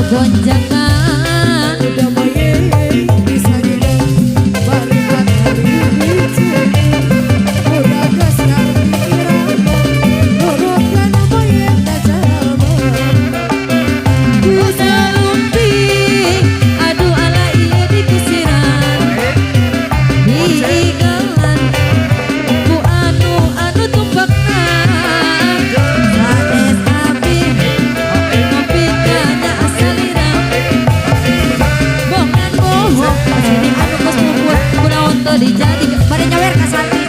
gonjakan udah bayi bisa didengar barisan hari lucu udah kasar pikiranmu nurutkan bayi tak sama udah lumping aduh ala iya dikusiran diigalan ku anu tumpakna sanes abi ngopi kada asalira bongan bohong sini anu kos puput kunaon teu dijadi bade nyawer ka santi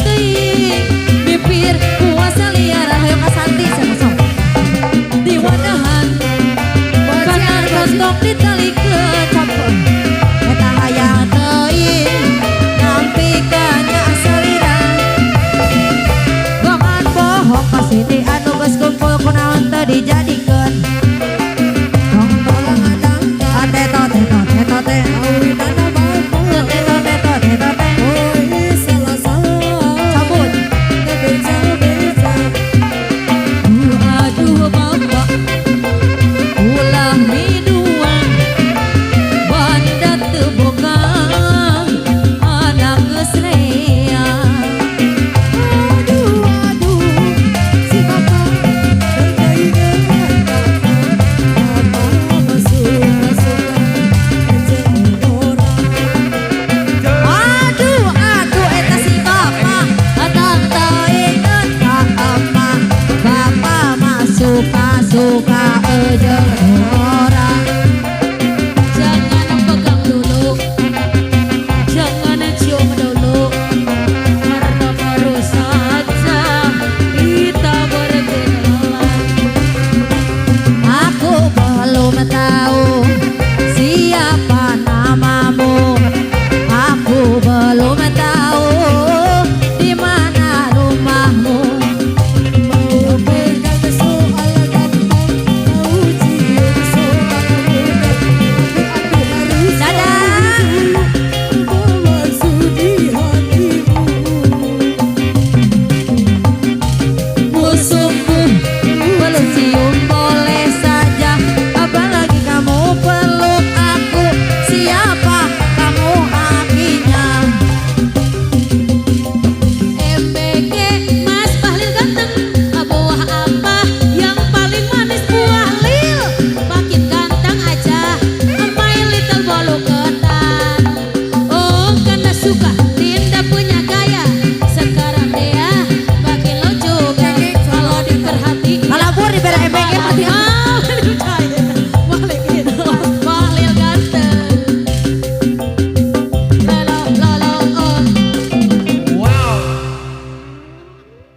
teuing bibir puasa liara hoyong ka santi sama di wadahan kanan rontok ditalikeun campur eta hayang teuing nampikeun asalira bongan bohong ka sini anu geus kumpul kunaon teu dijadikeun tolongan dangkal teto teto teto te awinana bapak teto teto teto te oi salah-salah cabut ngebeca-beca aduh bapak ulah minuan banda teu boga anak geus rea aduh si bapak berkeinginan apa masuk kecil orang aduh eta si bapak datang teuingeun ka emak bapak mah suka-suka jeung orang jangan pegang dulu jangan cium dulu karena baru saja kita berkenalan aku belum tahu siapa namamu aku belum tahu di mana rumahmu mau pegang soal gampang mau cium soal mudah tapi aku harus dadah bermaksud di hatimu musuhku belum cium boleh saja apalagi kamu peluk aku siapa kamu akhirnya MBG Mas Bahlil ganteng buah apa yang paling manis buah lil makin ganteng aja my little bolu ketan oh karena suka Linda punya gaya sekarang dia makin lucu kan kalau diperhati kalabur di bela MBG mati balik itu Bahlil ganteng lolo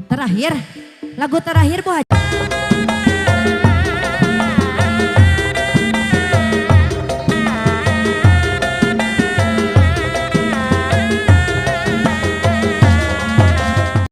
terakhir lagu terakhir Bu Haji